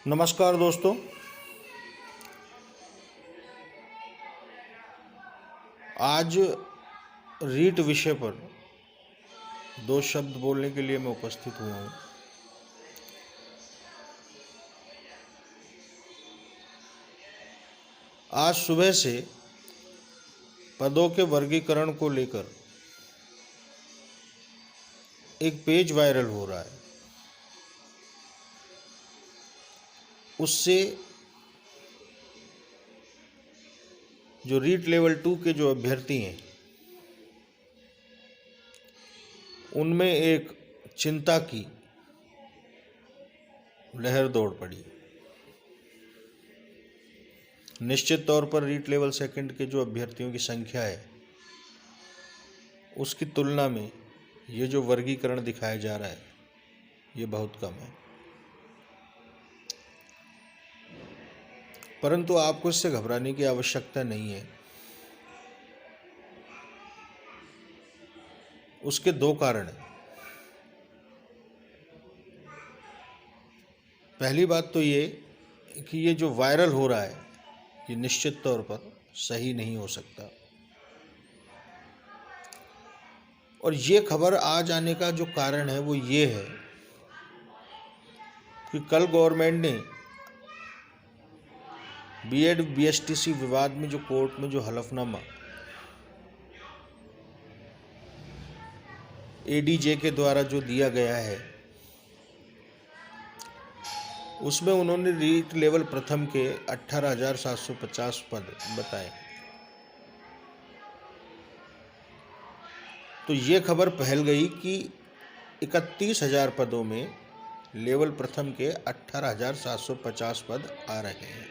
नमस्कार दोस्तों। आज रीट विषय पर दो शब्द बोलने के लिए मैं उपस्थित हुआ हूँ। आज सुबह से पदों के वर्गीकरण को लेकर एक पेज वायरल हो रहा है। उससे जो रीट लेवल 2 के जो अभ्यर्थी हैं उनमें एक चिंता की लहर दौड़ पड़ी। निश्चित तौर पर रीट लेवल सेकंड के जो अभ्यर्थियों की संख्या है उसकी तुलना में ये जो वर्गीकरण दिखाया जा रहा है ये बहुत कम है, परंतु आपको इससे घबराने की आवश्यकता नहीं है। उसके दो कारण हैं। पहली बात तो ये कि ये जो वायरल हो रहा है ये निश्चित तौर पर सही नहीं हो सकता, और ये खबर आज आने का जो कारण है वो ये है कि कल गवर्नमेंट ने बीएड बीएसटीसी विवाद में जो कोर्ट में जो हलफनामा एडीजे के द्वारा जो दिया गया है उसमें उन्होंने रीट लेवल प्रथम के 18,750 पद बताए। तो ये खबर फैल गई कि 31,000 पदों में लेवल प्रथम के 18,750 पद आ रहे हैं,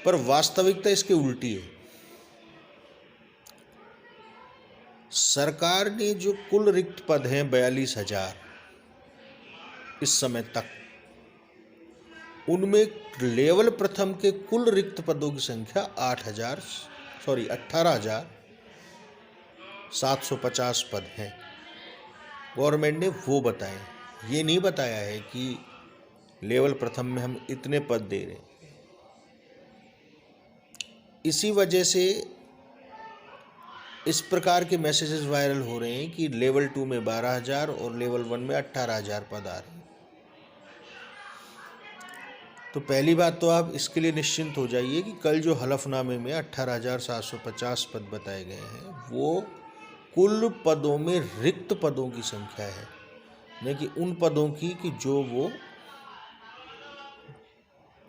पर वास्तविकता इसके उल्टी है। सरकार ने जो कुल रिक्त पद हैं 42,000 इस समय तक, उनमें लेवल प्रथम के कुल रिक्त पदों की संख्या 18,750 पद हैं। गवर्नमेंट ने वो बताए, ये नहीं बताया है कि लेवल प्रथम में हम इतने पद दे रहे हैं। इसी वजह से इस प्रकार के मैसेजेस वायरल हो रहे हैं कि लेवल 2 में 12,000 और लेवल 1 में 18,000 पद आ रहे हैं। तो पहली बात तो आप इसके लिए निश्चिंत हो जाइए कि कल जो हलफनामे में 18,750 पद बताए गए हैं वो कुल पदों में रिक्त पदों की संख्या है, न कि उन पदों की कि जो वो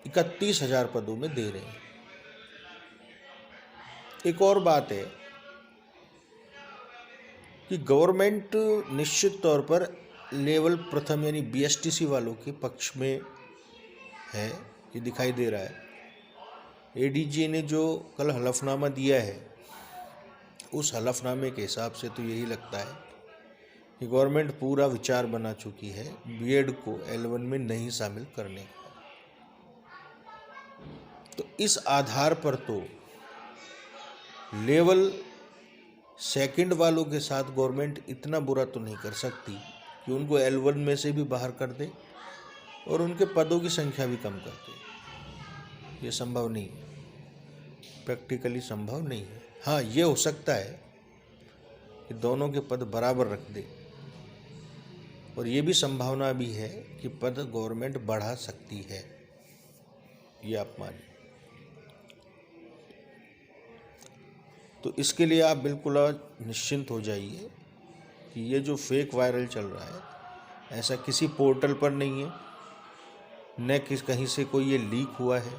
31,000 पदों में दे रहे हैं। एक और बात है कि गवर्नमेंट निश्चित तौर पर लेवल प्रथम यानी बीएसटीसी वालों के पक्ष में है, ये दिखाई दे रहा है। एडीजे ने जो कल हलफनामा दिया है उस हलफनामे के हिसाब से तो यही लगता है कि गवर्नमेंट पूरा विचार बना चुकी है बीएड को L1 में नहीं शामिल करने का। तो इस आधार पर तो लेवल सेकंड वालों के साथ गवर्नमेंट इतना बुरा तो नहीं कर सकती कि उनको L1 में से भी बाहर कर दे और उनके पदों की संख्या भी कम कर दे। ये संभव नहीं है, प्रैक्टिकली संभव नहीं है। हाँ, ये हो सकता है कि दोनों के पद बराबर रख दे, और ये भी संभावना भी है कि पद गवर्नमेंट बढ़ा सकती है, ये आप मानिए। तो इसके लिए आप बिल्कुल निश्चिंत हो जाइए कि ये जो फेक वायरल चल रहा है ऐसा किसी पोर्टल पर नहीं है, न कहीं से कोई ये लीक हुआ है,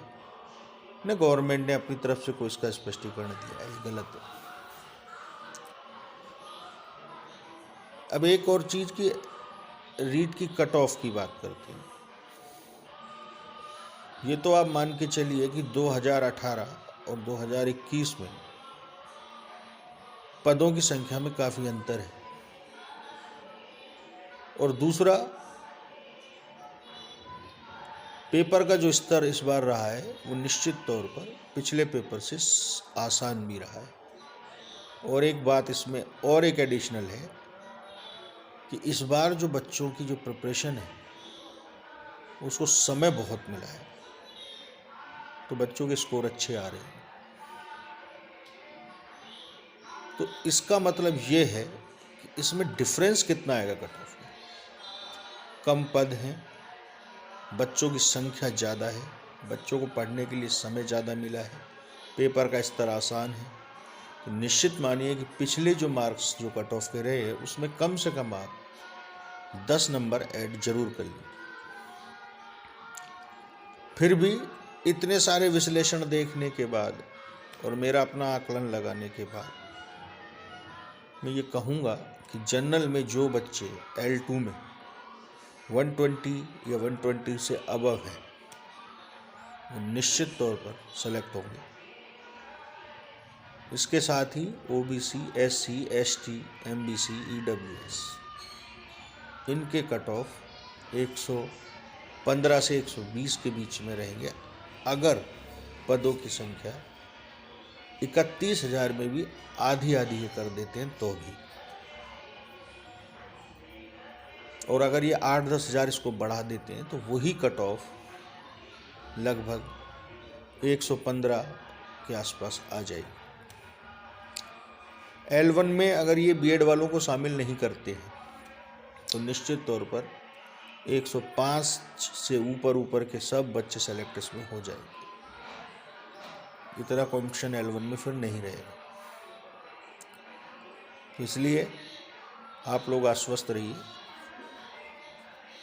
न गवर्नमेंट ने अपनी तरफ से कोई इसका स्पष्टीकरण दिया है। ये गलत है। अब एक और चीज़ की रीट की कट ऑफ की बात करते हैं। ये तो आप मान के चलिए कि 2018 और 2021 में पदों की संख्या में काफ़ी अंतर है, और दूसरा पेपर का जो स्तर इस बार रहा है वो निश्चित तौर पर पिछले पेपर से आसान भी रहा है। और एक बात इसमें और एक एडिशनल है कि इस बार जो बच्चों की जो प्रिपरेशन है उसको समय बहुत मिला है, तो बच्चों के स्कोर अच्छे आ रहे हैं। तो इसका मतलब ये है कि इसमें डिफरेंस कितना आएगा कट ऑफ में। कम पद हैं, बच्चों की संख्या ज़्यादा है, बच्चों को पढ़ने के लिए समय ज़्यादा मिला है, पेपर का स्तर आसान है, तो निश्चित मानिए कि पिछले जो मार्क्स जो कट ऑफ के रहे हैं उसमें कम से कम आप 10 नंबर ऐड जरूर कर लीजिए। फिर भी इतने सारे विश्लेषण देखने के बाद और मेरा अपना आकलन लगाने के बाद मैं ये कहूँगा कि जनरल में जो बच्चे L2 में 120 या 120 से अबव हैं वो निश्चित तौर पर सेलेक्ट होंगे। इसके साथ ही OBC, SC, ST, MBC, EWS इनके कट ऑफ 115 से 120 के बीच में रहेंगे अगर पदों की संख्या 31,000 में भी आधी आधी कर देते हैं तो भी। और अगर ये 8-10 हज़ार इसको बढ़ा देते हैं तो वही कट ऑफ लगभग 115 के आसपास आ जाएगी। L1 में अगर ये B.Ed वालों को शामिल नहीं करते हैं तो निश्चित तौर पर 105 से ऊपर के सब बच्चे सेलेक्ट इसमें हो जाएंगे। इतना कॉम्पिटिशन L1 में फिर नहीं रहेगा। इसलिए आप लोग आश्वस्त रहिए,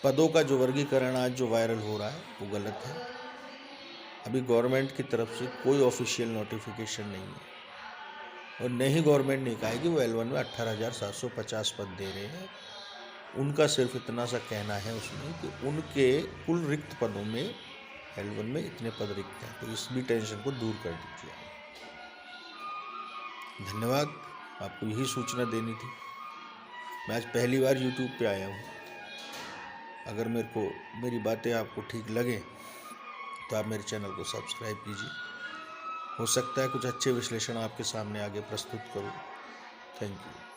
पदों का जो वर्गीकरण आज जो वायरल हो रहा है वो गलत है। अभी गवर्नमेंट की तरफ से कोई ऑफिशियल नोटिफिकेशन नहीं है और न ही गवर्नमेंट ने कहा है कि वो L1 में 18,750 पद दे रहे हैं। उनका सिर्फ इतना सा कहना है उसमें कि उनके कुल रिक्त पदों में L1 में इतने पद रिक्त हैं, तो इस भी टेंशन को दूर कर दीजिए। धन्यवाद, आपको यही सूचना देनी थी। मैं आज पहली बार YouTube पे आया हूँ। अगर मेरी बातें आपको ठीक लगे तो आप मेरे चैनल को सब्सक्राइब कीजिए। हो सकता है कुछ अच्छे विश्लेषण आपके सामने आगे प्रस्तुत करूँ। Thank you.